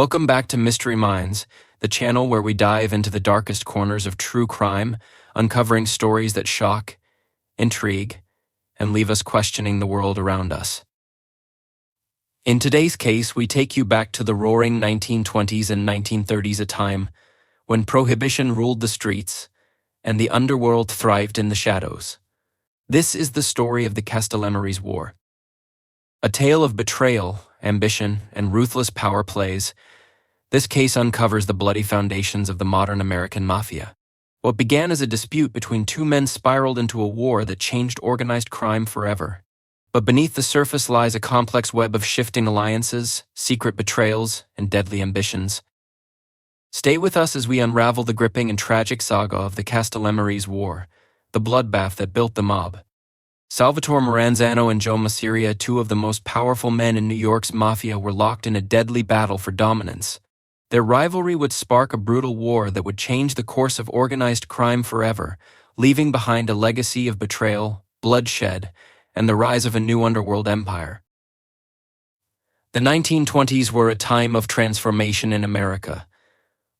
Welcome back to Mystery Minds, the channel where we dive into the darkest corners of true crime, uncovering stories that shock, intrigue, and leave us questioning the world around us. In today's case, we take you back to the roaring 1920s and 1930s, a time when prohibition ruled the streets and the underworld thrived in the shadows. This is the story of the Castellammarese War. A tale of betrayal, ambition, and ruthless power plays. This case uncovers the bloody foundations of the modern American Mafia. What began as a dispute between two men spiraled into a war that changed organized crime forever. But beneath the surface lies a complex web of shifting alliances, secret betrayals, and deadly ambitions. Stay with us as we unravel the gripping and tragic saga of the Castellammarese War, the bloodbath that built the mob. Salvatore Maranzano and Joe Masseria, two of the most powerful men in New York's Mafia, were locked in a deadly battle for dominance. Their rivalry would spark a brutal war that would change the course of organized crime forever, leaving behind a legacy of betrayal, bloodshed, and the rise of a new underworld empire. The 1920s were a time of transformation in America.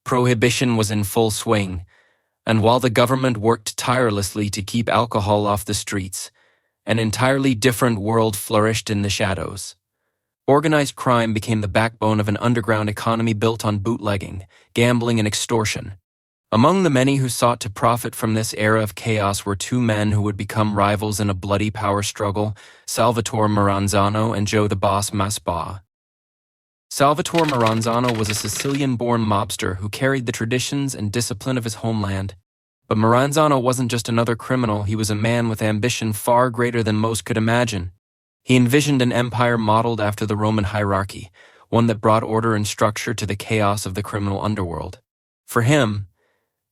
Prohibition was in full swing, and while the government worked tirelessly to keep alcohol off the streets, an entirely different world flourished in the shadows. Organized crime became the backbone of an underground economy built on bootlegging, gambling, and extortion. Among the many who sought to profit from this era of chaos were two men who would become rivals in a bloody power struggle: Salvatore Maranzano and Joe the Boss Masseria. Salvatore Maranzano was a Sicilian-born mobster who carried the traditions and discipline of his homeland. But Maranzano wasn't just another criminal, he was a man with ambition far greater than most could imagine. He envisioned an empire modeled after the Roman hierarchy, one that brought order and structure to the chaos of the criminal underworld. For him,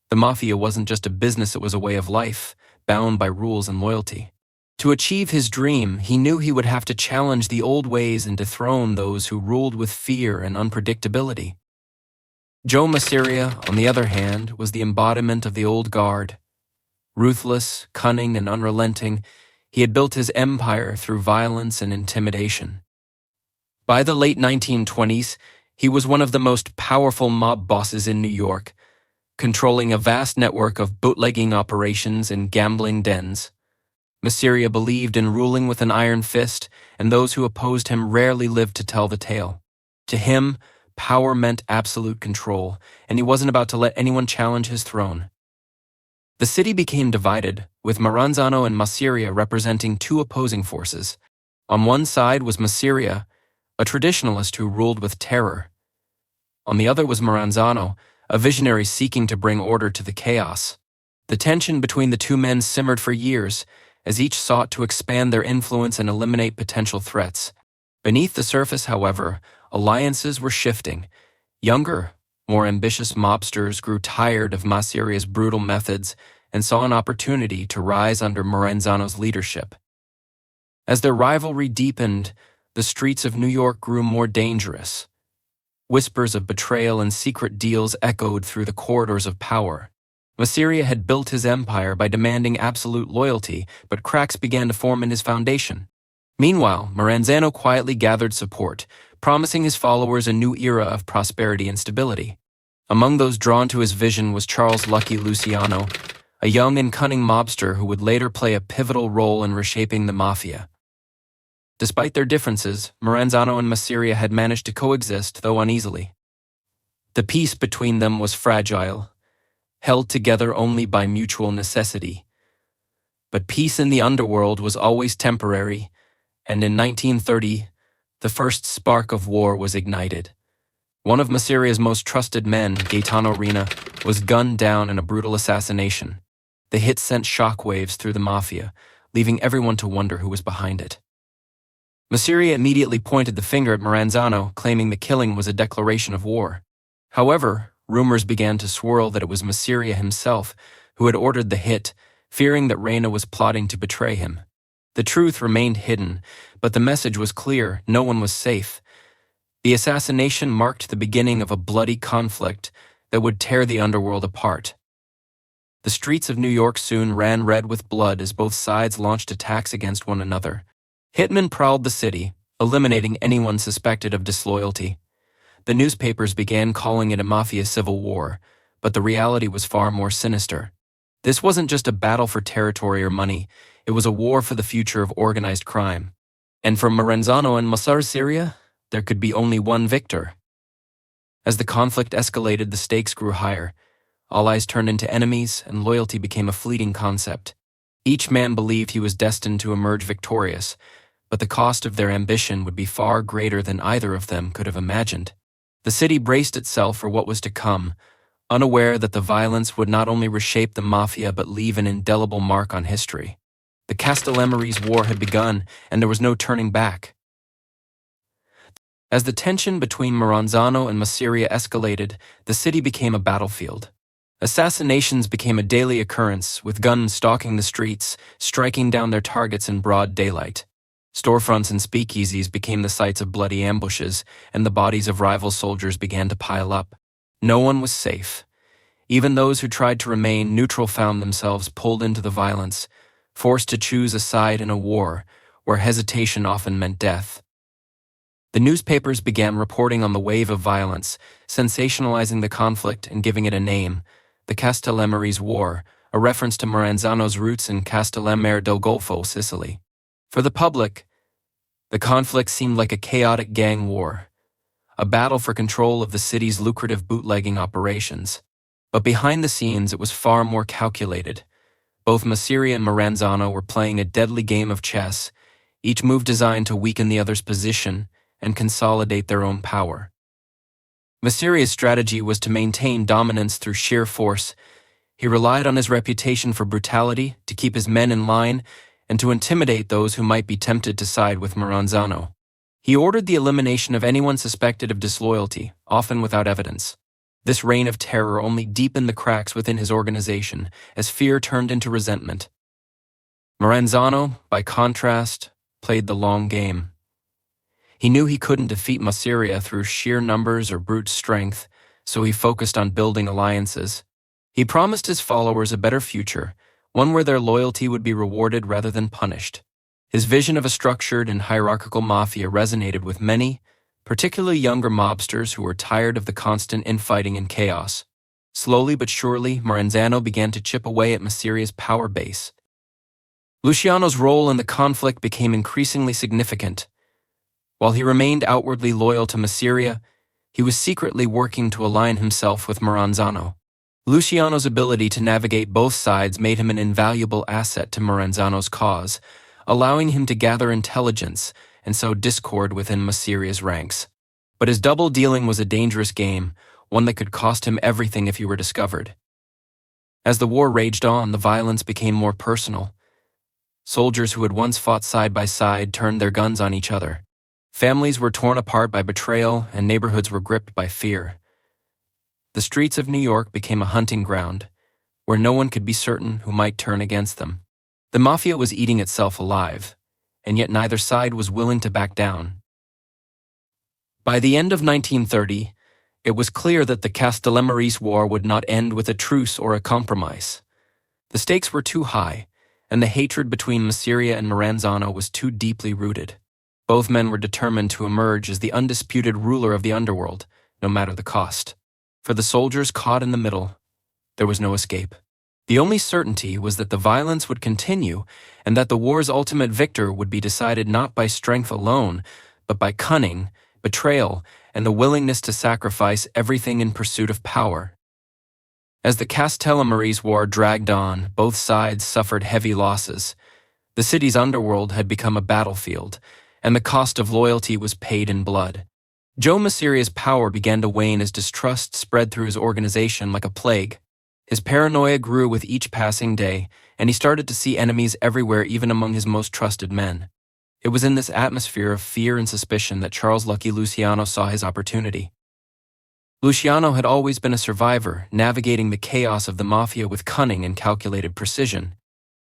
the Mafia wasn't just a business, it was a way of life, bound by rules and loyalty. To achieve his dream, he knew he would have to challenge the old ways and dethrone those who ruled with fear and unpredictability. Joe Masseria, on the other hand, was the embodiment of the old guard. Ruthless, cunning, and unrelenting, he had built his empire through violence and intimidation. By the late 1920s, he was one of the most powerful mob bosses in New York, controlling a vast network of bootlegging operations and gambling dens. Masseria believed in ruling with an iron fist, and those who opposed him rarely lived to tell the tale. To him, power meant absolute control, and he wasn't about to let anyone challenge his throne. The city became divided, with Maranzano and Masseria representing two opposing forces. On one side was Masseria, a traditionalist who ruled with terror. On the other was Maranzano, a visionary seeking to bring order to the chaos. The tension between the two men simmered for years, as each sought to expand their influence and eliminate potential threats. Beneath the surface, however, alliances were shifting. Younger, more ambitious mobsters grew tired of Masseria's brutal methods and saw an opportunity to rise under Maranzano's leadership. As their rivalry deepened, the streets of New York grew more dangerous. Whispers of betrayal and secret deals echoed through the corridors of power. Masseria had built his empire by demanding absolute loyalty, but cracks began to form in his foundation. Meanwhile, Maranzano quietly gathered support, promising his followers a new era of prosperity and stability. Among those drawn to his vision was Charles Lucky Luciano, a young and cunning mobster who would later play a pivotal role in reshaping the Mafia. Despite their differences, Maranzano and Masseria had managed to coexist, though uneasily. The peace between them was fragile, held together only by mutual necessity. But peace in the underworld was always temporary, and in 1930, the first spark of war was ignited. One of Masseria's most trusted men, Gaetano Rina, was gunned down in a brutal assassination. The hit sent shockwaves through the Mafia, leaving everyone to wonder who was behind it. Masseria immediately pointed the finger at Maranzano, claiming the killing was a declaration of war. However, rumors began to swirl that it was Masseria himself who had ordered the hit, fearing that Reyna was plotting to betray him. The truth remained hidden, but the message was clear: no one was safe. The assassination marked the beginning of a bloody conflict that would tear the underworld apart. The streets of New York soon ran red with blood as both sides launched attacks against one another. Hitmen prowled the city, eliminating anyone suspected of disloyalty. The newspapers began calling it a mafia civil war, but the reality was far more sinister. This wasn't just a battle for territory or money, it was a war for the future of organized crime. And for Maranzano and Masseria, there could be only one victor. As the conflict escalated, the stakes grew higher. All eyes turned into enemies, and loyalty became a fleeting concept. Each man believed he was destined to emerge victorious, but the cost of their ambition would be far greater than either of them could have imagined. The city braced itself for what was to come, unaware that the violence would not only reshape the Mafia but leave an indelible mark on history. The Castellammarese War had begun, and there was no turning back. As the tension between Maranzano and Masseria escalated, the city became a battlefield. Assassinations became a daily occurrence, with guns stalking the streets, striking down their targets in broad daylight. Storefronts and speakeasies became the sites of bloody ambushes, and the bodies of rival soldiers began to pile up. No one was safe. Even those who tried to remain neutral found themselves pulled into the violence, forced to choose a side in a war where hesitation often meant death. The newspapers began reporting on the wave of violence, sensationalizing the conflict and giving it a name, the Castellammarese War, a reference to Maranzano's roots in Castellammare del Golfo, Sicily. For the public, the conflict seemed like a chaotic gang war, a battle for control of the city's lucrative bootlegging operations. But behind the scenes, it was far more calculated. Both Masseria and Maranzano were playing a deadly game of chess, each move designed to weaken the other's position and consolidate their own power. Masseria's strategy was to maintain dominance through sheer force. He relied on his reputation for brutality to keep his men in line and to intimidate those who might be tempted to side with Maranzano. He ordered the elimination of anyone suspected of disloyalty, often without evidence. This reign of terror only deepened the cracks within his organization as fear turned into resentment. Maranzano, by contrast, played the long game. He knew he couldn't defeat Masseria through sheer numbers or brute strength, so he focused on building alliances. He promised his followers a better future, one where their loyalty would be rewarded rather than punished. His vision of a structured and hierarchical mafia resonated with many, particularly younger mobsters who were tired of the constant infighting and chaos. Slowly but surely, Maranzano began to chip away at Masseria's power base. Luciano's role in the conflict became increasingly significant. While he remained outwardly loyal to Masseria, he was secretly working to align himself with Maranzano. Luciano's ability to navigate both sides made him an invaluable asset to Maranzano's cause, allowing him to gather intelligence and sow discord within Masseria's ranks. But his double dealing was a dangerous game, one that could cost him everything if he were discovered. As the war raged on, the violence became more personal. Soldiers who had once fought side by side turned their guns on each other. Families were torn apart by betrayal, and neighborhoods were gripped by fear. The streets of New York became a hunting ground, where no one could be certain who might turn against them. The Mafia was eating itself alive, and yet neither side was willing to back down. By the end of 1930, it was clear that the Castellammarese War would not end with a truce or a compromise. The stakes were too high, and the hatred between Masseria and Maranzano was too deeply rooted. Both men were determined to emerge as the undisputed ruler of the underworld, no matter the cost. For the soldiers caught in the middle, there was no escape. The only certainty was that the violence would continue and that the war's ultimate victor would be decided not by strength alone, but by cunning, betrayal, and the willingness to sacrifice everything in pursuit of power. As the Castellammarese War dragged on, both sides suffered heavy losses. The city's underworld had become a battlefield, and the cost of loyalty was paid in blood. Joe Masseria's power began to wane as distrust spread through his organization like a plague. His paranoia grew with each passing day, and he started to see enemies everywhere, even among his most trusted men. It was in this atmosphere of fear and suspicion that Charles Lucky Luciano saw his opportunity. Luciano had always been a survivor, navigating the chaos of the Mafia with cunning and calculated precision.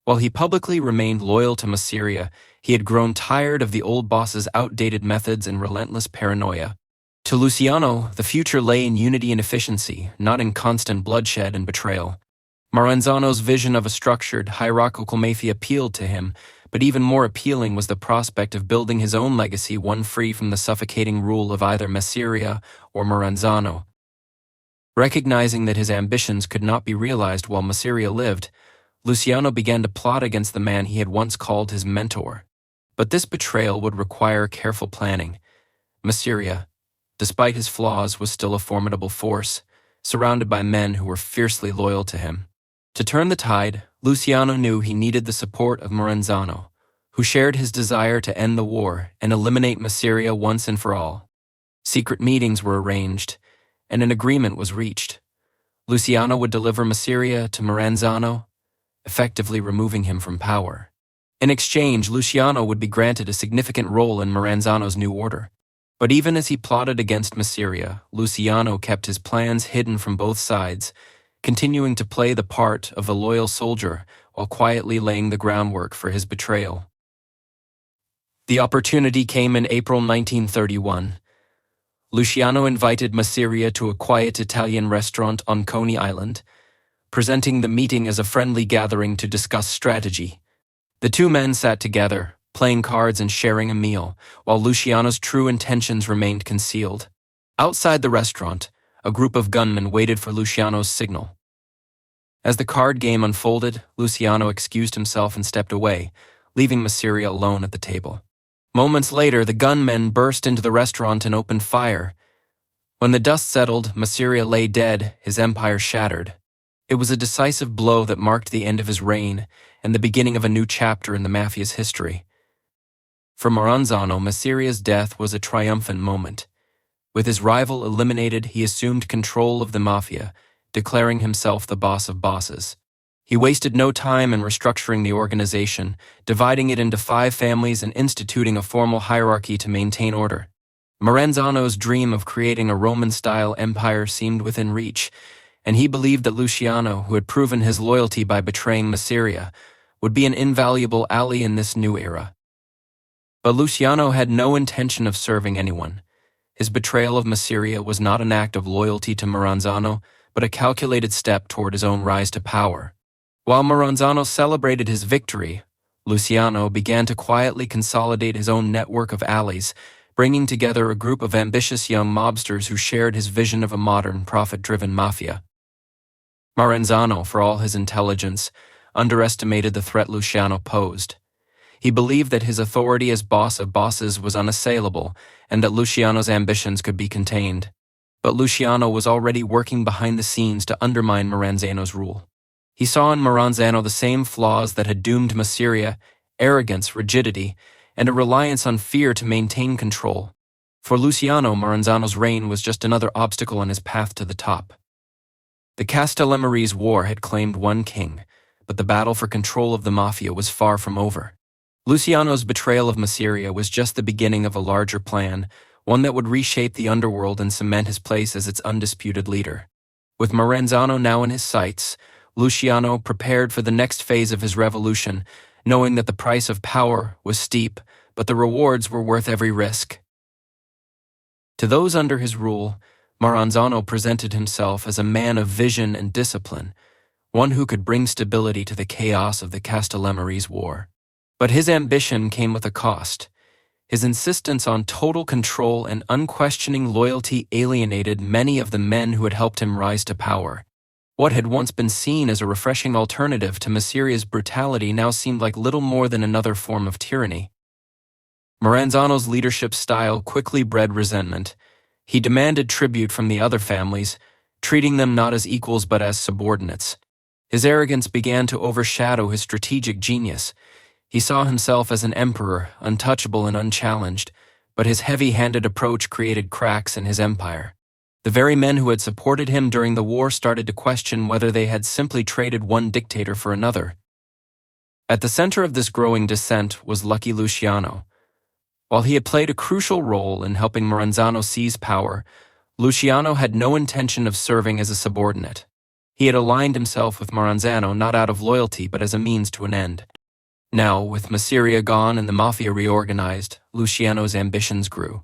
While he publicly remained loyal to Masseria, he had grown tired of the old boss's outdated methods and relentless paranoia. To Luciano, the future lay in unity and efficiency, not in constant bloodshed and betrayal. Maranzano's vision of a structured, hierarchical mafia appealed to him, but but even more appealing was the prospect of building his own legacy, one free from the suffocating rule of either Masseria or Maranzano. Recognizing that his ambitions could not be realized while Masseria lived, Luciano began to plot against the man he had once called his mentor. But this betrayal would require careful planning. Masseria, despite his flaws, was still a formidable force, surrounded by men who were fiercely loyal to him. To turn the tide, Luciano knew he needed the support of Maranzano, who shared his desire to end the war and eliminate Masseria once and for all. Secret meetings were arranged, and an agreement was reached. Luciano would deliver Masseria to Maranzano, effectively removing him from power. In exchange, Luciano would be granted a significant role in Maranzano's new order. But even as he plotted against Masseria, Luciano kept his plans hidden from both sides, continuing to play the part of a loyal soldier while quietly laying the groundwork for his betrayal. The opportunity came in April 1931. Luciano invited Masseria to a quiet Italian restaurant on Coney Island, presenting the meeting as a friendly gathering to discuss strategy. The two men sat together, playing cards and sharing a meal, while Luciano's true intentions remained concealed. Outside the restaurant, a group of gunmen waited for Luciano's signal. As the card game unfolded, Luciano excused himself and stepped away, leaving Masseria alone at the table. Moments later, the gunmen burst into the restaurant and opened fire. When the dust settled, Masseria lay dead, his empire shattered. It was a decisive blow that marked the end of his reign and the beginning of a new chapter in the Mafia's history. For Maranzano, Masseria's death was a triumphant moment. With his rival eliminated, he assumed control of the Mafia, declaring himself the boss of bosses. He wasted no time in restructuring the organization, dividing it into 5 families and instituting a formal hierarchy to maintain order. Maranzano's dream of creating a Roman-style empire seemed within reach, and he believed that Luciano, who had proven his loyalty by betraying Masseria, would be an invaluable ally in this new era. But Luciano had no intention of serving anyone. His betrayal of Masseria was not an act of loyalty to Maranzano, but a calculated step toward his own rise to power. While Maranzano celebrated his victory, Luciano began to quietly consolidate his own network of allies, bringing together a group of ambitious young mobsters who shared his vision of a modern, profit-driven mafia. Maranzano, for all his intelligence, underestimated the threat Luciano posed. He believed that his authority as boss of bosses was unassailable and that Luciano's ambitions could be contained. But Luciano was already working behind the scenes to undermine Maranzano's rule. He saw in Maranzano the same flaws that had doomed Masseria: arrogance, rigidity, and a reliance on fear to maintain control. For Luciano, Maranzano's reign was just another obstacle on his path to the top. The Castellammarese War had claimed one king, but the battle for control of the Mafia was far from over. Luciano's betrayal of Masseria was just the beginning of a larger plan, one that would reshape the underworld and cement his place as its undisputed leader. With Maranzano now in his sights, Luciano prepared for the next phase of his revolution, knowing that the price of power was steep, but the rewards were worth every risk. To those under his rule, Maranzano presented himself as a man of vision and discipline, one who could bring stability to the chaos of the Castellammarese War. But his ambition came with a cost. His insistence on total control and unquestioning loyalty alienated many of the men who had helped him rise to power. What had once been seen as a refreshing alternative to Masseria's brutality now seemed like little more than another form of tyranny. Maranzano's leadership style quickly bred resentment. He demanded tribute from the other families, treating them not as equals but as subordinates. His arrogance began to overshadow his strategic genius. He saw himself as an emperor, untouchable and unchallenged, but his heavy-handed approach created cracks in his empire. The very men who had supported him during the war started to question whether they had simply traded one dictator for another. At the center of this growing dissent was Lucky Luciano. While he had played a crucial role in helping Maranzano seize power, Luciano had no intention of serving as a subordinate. He had aligned himself with Maranzano not out of loyalty but as a means to an end. Now, with Masseria gone and the Mafia reorganized, Luciano's ambitions grew.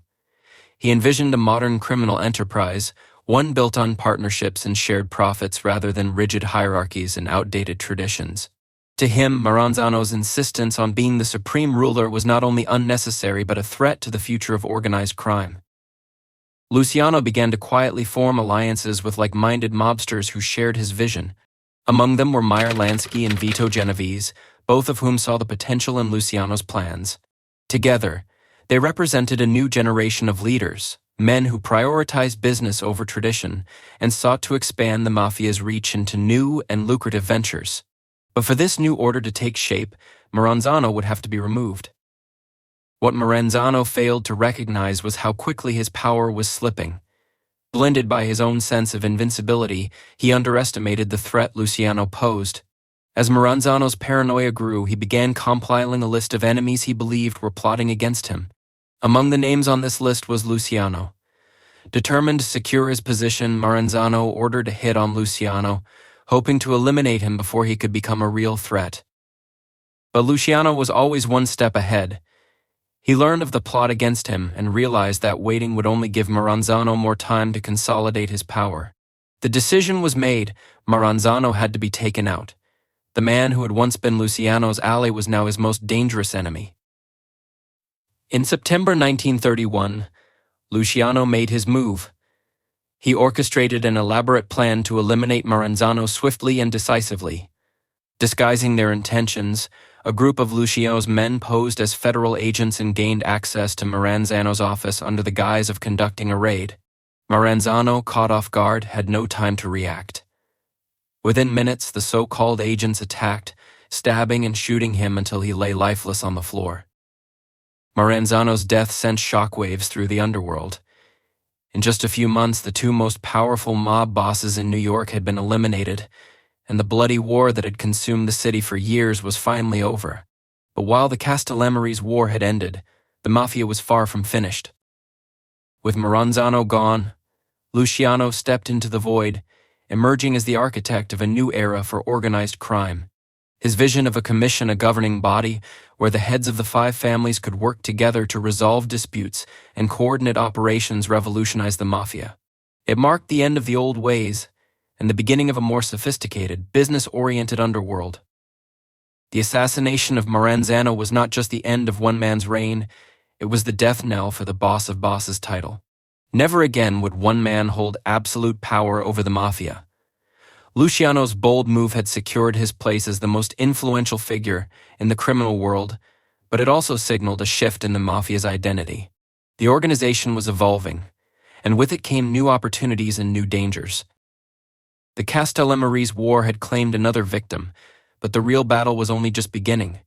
He envisioned a modern criminal enterprise, one built on partnerships and shared profits rather than rigid hierarchies and outdated traditions. To him, Maranzano's insistence on being the supreme ruler was not only unnecessary but a threat to the future of organized crime. Luciano began to quietly form alliances with like-minded mobsters who shared his vision. Among them were Meyer Lansky and Vito Genovese, both of whom saw the potential in Luciano's plans. Together, they represented a new generation of leaders, men who prioritized business over tradition and sought to expand the Mafia's reach into new and lucrative ventures. But for this new order to take shape, Maranzano would have to be removed. What Maranzano failed to recognize was how quickly his power was slipping. Blinded by his own sense of invincibility, he underestimated the threat Luciano posed. As Maranzano's paranoia grew, he began compiling a list of enemies he believed were plotting against him. Among the names on this list was Luciano. Determined to secure his position, Maranzano ordered a hit on Luciano, hoping to eliminate him before he could become a real threat. But Luciano was always one step ahead. He learned of the plot against him and realized that waiting would only give Maranzano more time to consolidate his power. The decision was made. Maranzano had to be taken out. The man who had once been Luciano's ally was now his most dangerous enemy. In September 1931, Luciano made his move. He orchestrated an elaborate plan to eliminate Maranzano swiftly and decisively. Disguising their intentions, a group of Luciano's men posed as federal agents and gained access to Maranzano's office under the guise of conducting a raid. Maranzano, caught off guard, had no time to react. Within minutes, the so-called agents attacked, stabbing and shooting him until he lay lifeless on the floor. Maranzano's death sent shockwaves through the underworld. In just a few months, the two most powerful mob bosses in New York had been eliminated, and the bloody war that had consumed the city for years was finally over. But while the Castellammarese War had ended, the Mafia was far from finished. With Maranzano gone, Luciano stepped into the void, emerging as the architect of a new era for organized crime. His vision of a commission, a governing body, where the heads of the five families could work together to resolve disputes and coordinate operations, revolutionized the Mafia. It marked the end of the old ways and the beginning of a more sophisticated, business-oriented underworld. The assassination of Maranzano was not just the end of one man's reign, it was the death knell for the boss of bosses title. Never again would one man hold absolute power over the Mafia. Luciano's bold move had secured his place as the most influential figure in the criminal world, but it also signaled a shift in the Mafia's identity. The organization was evolving, and with it came new opportunities and new dangers. The Castellammarese War had claimed another victim, but the real battle was only just beginning.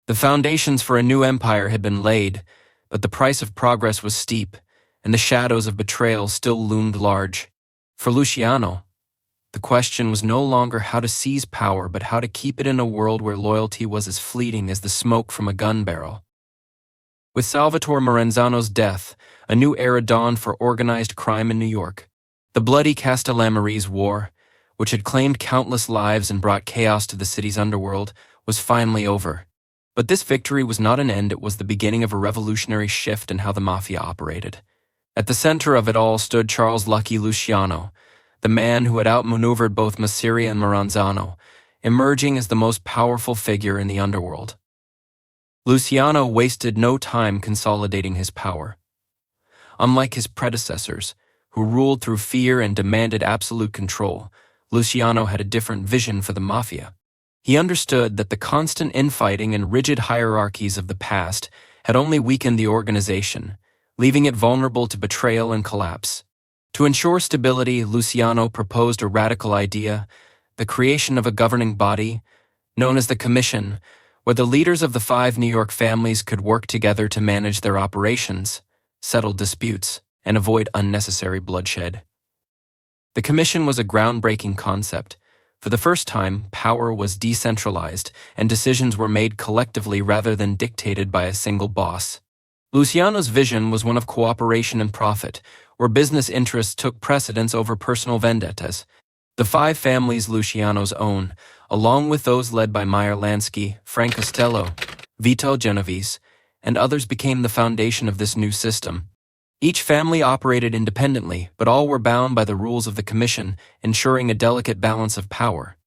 The foundations for a new empire had been laid, but the price of progress was steep, and the shadows of betrayal still loomed large. For Luciano, the question was no longer how to seize power, but how to keep it in a world where loyalty was as fleeting as the smoke from a gun barrel. With Salvatore Maranzano's death, a new era dawned for organized crime in New York. The bloody Castellammarese War, which had claimed countless lives and brought chaos to the city's underworld, was finally over. But this victory was not an end, it was the beginning of a revolutionary shift in how the Mafia operated. At the center of it all stood Charles Lucky Luciano, the man who had outmaneuvered both Masseria and Maranzano, emerging as the most powerful figure in the underworld. Luciano wasted no time consolidating his power. Unlike his predecessors, who ruled through fear and demanded absolute control, Luciano had a different vision for the Mafia. He understood that the constant infighting and rigid hierarchies of the past had only weakened the organization, leaving it vulnerable to betrayal and collapse. To ensure stability, Luciano proposed a radical idea, the creation of a governing body, known as the Commission, where the leaders of the five New York families could work together to manage their operations, settle disputes, and avoid unnecessary bloodshed. The Commission was a groundbreaking concept. For the first time, power was decentralized, and decisions were made collectively rather than dictated by a single boss. Luciano's vision was one of cooperation and profit, where business interests took precedence over personal vendettas. The five families Luciano's own, along with those led by Meyer Lansky, Frank Costello, Vito Genovese, and others, became the foundation of this new system. Each family operated independently, but all were bound by the rules of the Commission, ensuring a delicate balance of power.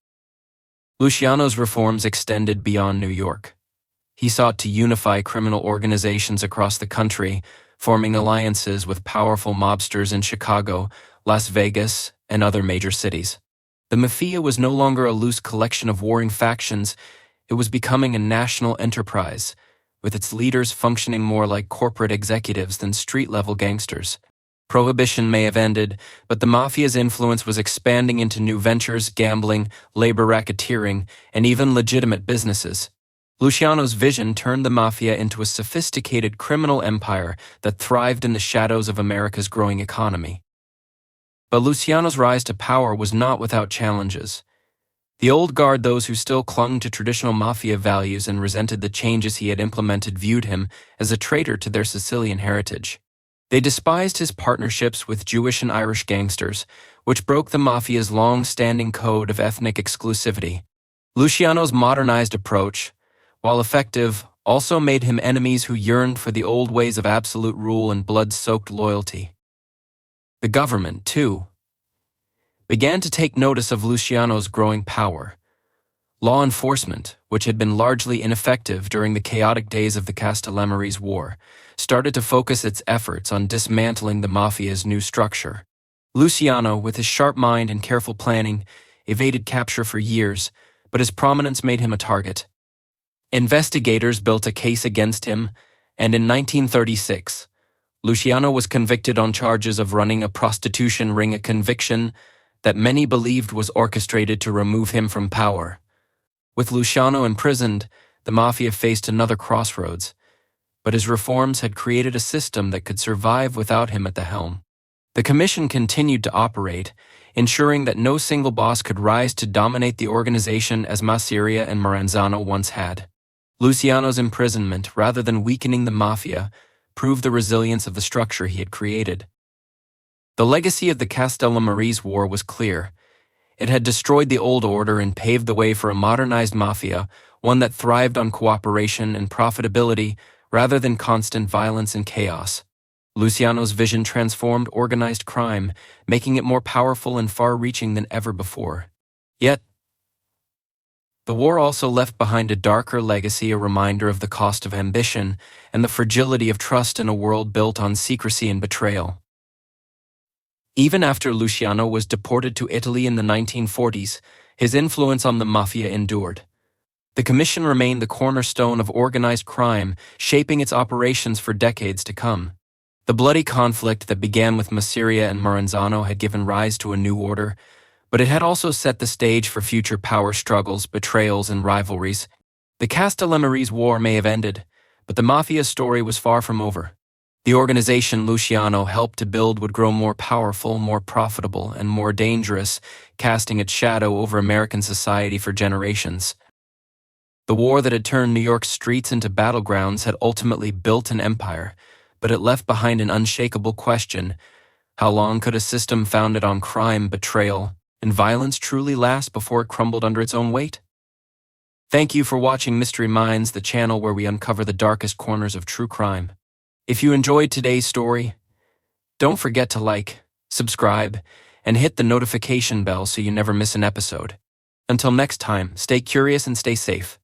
Luciano's reforms extended beyond New York. He sought to unify criminal organizations across the country, forming alliances with powerful mobsters in Chicago, Las Vegas, and other major cities. The Mafia was no longer a loose collection of warring factions, it was becoming a national enterprise, with its leaders functioning more like corporate executives than street-level gangsters. Prohibition may have ended, but the Mafia's influence was expanding into new ventures, gambling, labor racketeering, and even legitimate businesses. Luciano's vision turned the Mafia into a sophisticated criminal empire that thrived in the shadows of America's growing economy. But Luciano's rise to power was not without challenges. The old guard, those who still clung to traditional Mafia values and resented the changes he had implemented, viewed him as a traitor to their Sicilian heritage. They despised his partnerships with Jewish and Irish gangsters, which broke the Mafia's long-standing code of ethnic exclusivity. Luciano's modernized approach, while effective, also made him enemies who yearned for the old ways of absolute rule and blood-soaked loyalty. The government, too, began to take notice of Luciano's growing power. Law enforcement, which had been largely ineffective during the chaotic days of the Castellammarese War, started to focus its efforts on dismantling the Mafia's new structure. Luciano, with his sharp mind and careful planning, evaded capture for years, but his prominence made him a target. Investigators built a case against him, and in 1936, Luciano was convicted on charges of running a prostitution ring, a conviction that many believed was orchestrated to remove him from power. With Luciano imprisoned, the Mafia faced another crossroads, but his reforms had created a system that could survive without him at the helm. The commission continued to operate, ensuring that no single boss could rise to dominate the organization as Masseria and Maranzano once had. Luciano's imprisonment, rather than weakening the Mafia, proved the resilience of the structure he had created. The legacy of the Castellammarese War was clear. It had destroyed the old order and paved the way for a modernized Mafia, one that thrived on cooperation and profitability rather than constant violence and chaos. Luciano's vision transformed organized crime, making it more powerful and far-reaching than ever before. Yet, the war also left behind a darker legacy, a reminder of the cost of ambition and the fragility of trust in a world built on secrecy and betrayal. Even after Luciano was deported to Italy in the 1940s, his influence on the Mafia endured. The commission remained the cornerstone of organized crime, shaping its operations for decades to come. The bloody conflict that began with Masseria and Maranzano had given rise to a new order, but it had also set the stage for future power struggles, betrayals, and rivalries. The Castellammarese War may have ended, but the Mafia's story was far from over. The organization Luciano helped to build would grow more powerful, more profitable, and more dangerous, casting its shadow over American society for generations. The war that had turned New York's streets into battlegrounds had ultimately built an empire, but it left behind an unshakable question: how long could a system founded on crime, betrayal, and violence truly last before it crumbled under its own weight? Thank you for watching Mystery Minds, the channel where we uncover the darkest corners of true crime. If you enjoyed today's story, don't forget to like, subscribe, and hit the notification bell so you never miss an episode. Until next time, stay curious and stay safe.